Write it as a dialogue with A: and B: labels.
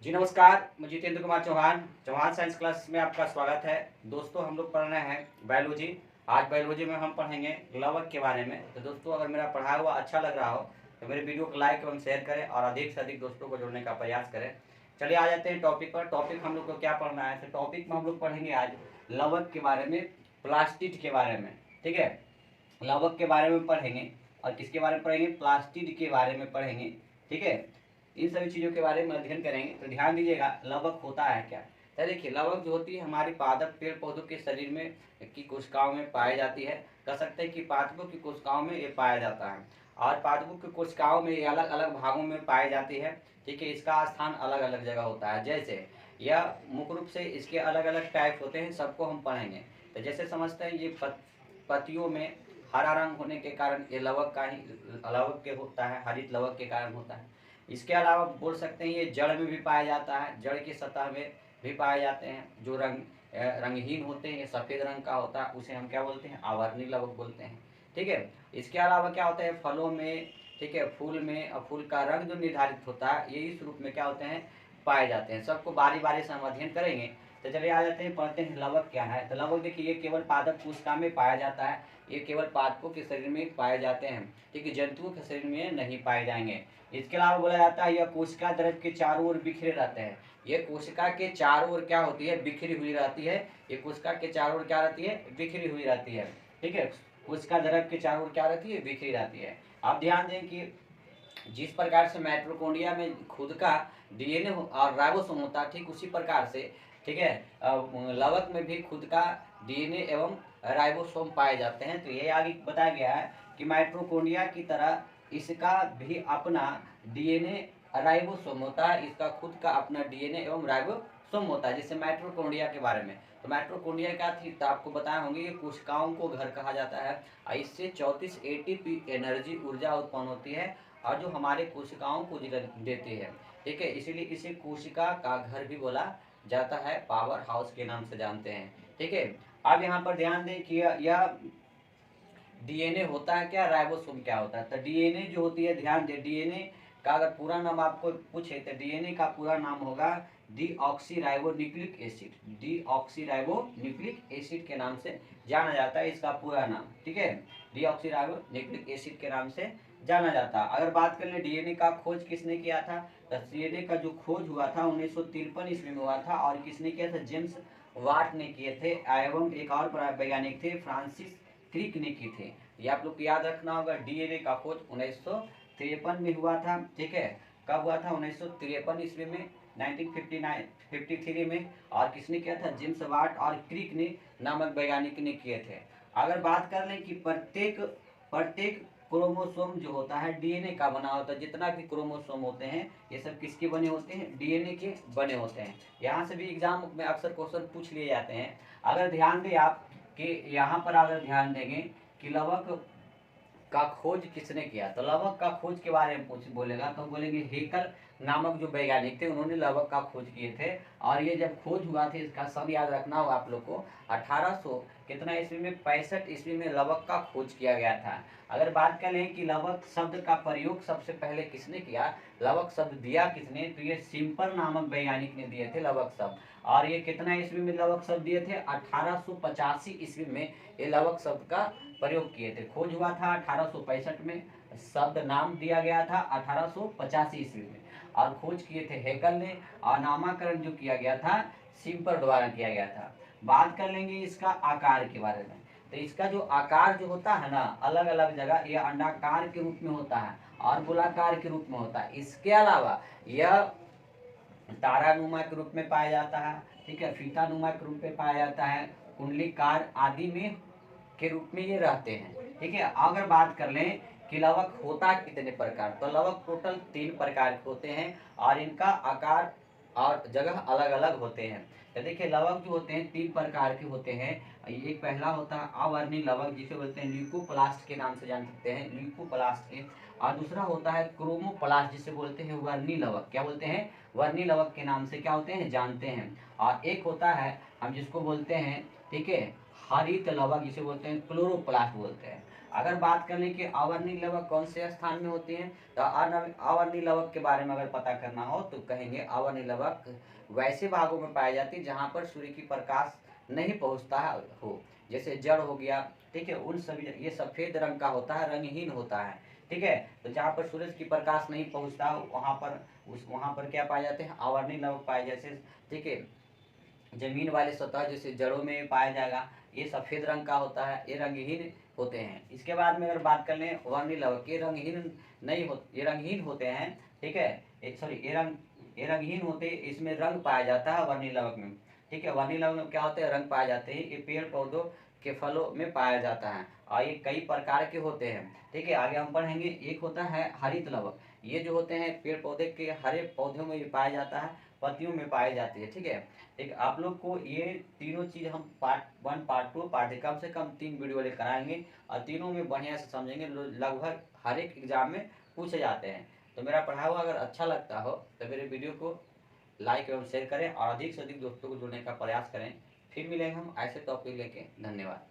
A: जी नमस्कार, मैं Jitendra Kumar Chauhan Chauhan science class में आपका स्वागत है। दोस्तों हम लोग पढ़ रहे हैं बायोलॉजी। आज बायोलॉजी में हम पढ़ेंगे लवक के बारे में। तो दोस्तों अगर मेरा पढ़ाया हुआ अच्छा लग रहा हो तो मेरे वीडियो को लाइक एवं शेयर करें और अधिक से अधिक दोस्तों को जोड़ने का प्रयास करें। चलिए आ जाते हैं टॉपिक पर। टॉपिक हम लोग को क्या पढ़ना है, तो टॉपिक में हम लोग पढ़ेंगे आज लवक के बारे में, प्लास्टिड के बारे में। ठीक है, लवक के बारे में पढ़ेंगे और किसके बारे में पढ़ेंगे, प्लास्टिड के बारे में पढ़ेंगे। ठीक है, इन सभी चीज़ों के बारे में अध्ययन करेंगे। तो ध्यान दीजिएगा लवक होता है क्या। तो देखिए लवक जो होती है हमारी पादप पेड़ पौधों के शरीर में की कोशिकाओं में पाई जाती है। कह सकते हैं कि पादपों की कोशिकाओं में ये पाया जाता है और पादपों की कोशिकाओं में ये अलग अलग भागों में पाई जाती है। ठीक है, इसका स्थान अलग अलग जगह होता है। जैसे यह मुख्य रूप से इसके अलग अलग टाइप होते हैं, सबको हम पढ़ेंगे। तो जैसे समझते हैं ये पत्तियों में हरा रंग होने के कारण ये लवक का ही लवक के होता है, हरित लवक के कारण होता है। इसके अलावा बोल सकते हैं ये जड़ में भी पाया जाता है, जड़ की सतह में भी पाए जाते हैं। जो रंगहीन होते हैं, ये सफ़ेद रंग का होता है, उसे हम क्या बोलते हैं, आवर्णी लवक बोलते हैं। ठीक है, इसके अलावा क्या होता है फलों में, ठीक है, फूल में, और फूल का रंग जो निर्धारित होता है ये इस रूप में क्या होते हैं, पाए जाते हैं। सबको बारी बारी से हम अध्ययन करेंगे। तो चलिए आ जाते हैं, पढ़ते हैं लवक क्या है। तो लवक देखिए ये केवल पादप कोशिका में पाया जाता है। ये केवल पादपों के शरीर में पाए जाते हैं, ठीक है, जंतुओं के शरीर में नहीं पाए जाएंगे। इसके अलावा बोला जाता है यह कोशिका द्रव के चारों ओर बिखरे रहते हैं। ये कोशिका के चारों ओर क्या होती है, बिखरी हुई रहती है। ये कोशिका के चारों ओर क्या रहती है, बिखरी हुई रहती है। ठीक है, कोशिका द्रव के चारों ओर क्या रहती है, बिखरी रहती है। आप ध्यान दें कि जिस प्रकार से माइटोकॉन्ड्रिया में खुद का डीएनए और राइबोसोम होता है, ठीक उसी प्रकार से, ठीक है, लवक में भी खुद का डीएनए एवं राइबोसोम पाए जाते हैं। तो ये आगे बताया गया है कि माइटोकॉन्ड्रिया की तरह इसका भी अपना डीएनए राइबोसोम होता है। इसका खुद का अपना डीएनए एवं राइबोसोम होता है। जैसे माइटोकॉन्ड्रिया के बारे में, तो माइटोकॉन्ड्रिया क्या थी, तो आपको बताया होंगे ये कोशिकाओं को घर कहा जाता है और इससे 34 एटीपी एनर्जी ऊर्जा उत्पन्न होती है और जो हमारे कोशिकाओं को देती है। ठीक है, इसीलिए इसे कोशिका का घर भी बोला जाता है, पावर हाउस के नाम से जानते हैं। ठीक है, अब यहाँ पर ध्यान दें कि यह डीएनए होता है क्या, राइबोसोम क्या होता है। तो डीएनए जो होती है, ध्यान दें डीएनए का अगर पूरा नाम आपको पूछे तो डीएनए का पूरा नाम होगा डीऑक्सीराइबोन्यूक्लिक एसिड। डीऑक्सीराइबोन्यूक्लिक एसिड के नाम से जाना जाता है इसका पूरा नाम। ठीक है, डीऑक्सीराइबोन्यूक्लिक एसिड के नाम से जाना जाता है। अगर बात कर ले डीएनए का खोज किसने किया था, तो डीएनए का जो खोज हुआ था 1953 ईस्वी में हुआ था और किसने किया था, जेम्स वाट ने किए थे एवं एक और वैज्ञानिक थे फ्रांसिस क्रिक ने की थे। ये आप लोग को याद रखना होगा। डीएनए का खोज 1953 में हुआ था। ठीक है, कब हुआ था, 1953 ईस्वी में, 1953 में। और किसने किया था, जेम्स वाट और क्रिक ने नामक वैज्ञानिक ने किए थे। अगर बात कर लें कि प्रत्येक प्रत्येक क्रोमोसोम जो होता है डीएनए का बना होता है। जितना भी क्रोमोसोम होते हैं ये सब किसके बने होते हैं, डीएनए के बने होते हैं। यहाँ से भी एग्जाम में अक्सर क्वेश्चन पूछ लिए जाते हैं। अगर ध्यान दें आप कि यहाँ पर अगर ध्यान देंगे कि लवक का खोज किसने किया, तो लवक का खोज के बारे में पूछ बोलेगा तो बोलेंगे हेकल नामक जो वैज्ञानिक थे उन्होंने लवक का खोज किए थे। और ये जब खोज हुआ था, इसका सब याद रखना होगा आप लोग को, 1800 कितना ईस्वी में, 65 ईस्वी में लवक का खोज किया गया था। अगर बात करें कि लवक शब्द का प्रयोग सबसे पहले किसने किया, लवक शब्द दिया किसने, तो ये सिंपल नामक वैज्ञानिक ने दिए थे लवक शब्द। और ये कितना ईस्वी में लवक शब्द दिए थे, 1885 ईस्वी में ये लवक शब्द का प्रयोग किए थे। खोज हुआ था 1865 में, शब्द नाम दिया गया था 1885 ईस्वी में और खोज किए थे हेकल ने और नामकरण जो किया गया था सिंपल द्वारा किया गया था। बात कर लेंगे इसका आकार के बारे में। तो इसका जो आकार जो होता है ना, अलग अलग जगह यह अंडाकार के रूप में होता है और गोलाकार के रूप में होता है। इसके अलावा यह तारानुमा के रूप में पाया जाता है। ठीक है, फीतानुमा के रूप में पाया जाता है, कुंडलीकार आदि में के रूप में ये रहते हैं। ठीक है, अगर बात कर लें कि लवक होता कितने प्रकार, तो लवक टोटल 3 प्रकार के होते हैं और इनका आकार और जगह अलग अलग होते हैं। तो देखिए लवक जो होते हैं 3 प्रकार के होते हैं। एक पहला होता है अवर्णी लवक, जिसे बोलते हैं ल्यूकोप्लास्ट के नाम से जान सकते हैं, ल्यूकोप्लास्ट के। और दूसरा होता है क्रोमोप्लास्ट, जिसे बोलते हैं वर्णी लवक। क्या बोलते हैं, वर्णी लवक के नाम से क्या होते हैं, जानते हैं। और एक होता है हम जिसको बोलते हैं, ठीक है, हरित लवक, जिसे बोलते हैं क्लोरोप्लास्ट बोलते हैं। अगर बात कर लें कि आवर्णी लवक कौन से स्थान में होते हैं, तो आवर्णी लवक के बारे में अगर पता करना हो तो कहेंगे आवर्णी लवक वैसे भागों में पाए जाते हैं जहाँ पर सूर्य की प्रकाश नहीं पहुँचता हो, जैसे जड़ हो गया, ठीक है, उन सभी, ये सफ़ेद रंग का होता है, रंगहीन होता है, ठीक है। तो जहाँ पर सूरज की प्रकाश नहीं पहुँचता वहाँ पर क्या पाए जाते हैं, आवर्णी लवक पाए जैसे, ठीक है। जमीन वाले सतह जैसे जड़ों में पाया जाएगा, ये सफ़ेद रंग का होता है, ये रंगहीन होते हैं। इसके बाद में अगर बात कर लें वर्णी लवक, ये रंगहीन नहीं हो, ये रंगहीन होते हैं, ठीक है, सॉरी ये रंगहीन होते, इसमें रंग पाया जाता है वर्णी लवक में, ठीक है। वर्णी लवक में क्या होते हैं, रंग पाए जाते हैं, ये पेड़ पौधों के फलों में पाया जाता है और ये कई प्रकार के होते हैं, ठीक है। आगे हम पढ़ेंगे, एक होता है हरित लवक, ये जो होते हैं पेड़ पौधे के हरे पौधों में भी पाया जाता है, पत्तियों में पाई जाती है, ठीक है। ठीक, आप लोग को ये तीनों चीज़ हम पार्ट 1 पार्ट 2 पार्ट कम से कम 3 वीडियो लेकर आएंगे और तीनों में बढ़िया से समझेंगे, लगभग हर एक एग्जाम में पूछे जाते हैं। तो मेरा पढ़ा हुआ अगर अच्छा लगता हो तो मेरे वीडियो को लाइक एवं शेयर करें और अधिक से अधिक दोस्तों को जुड़ने का प्रयास करें। फिर मिलेंगे हम ऐसे टॉपिक लेके। धन्यवाद।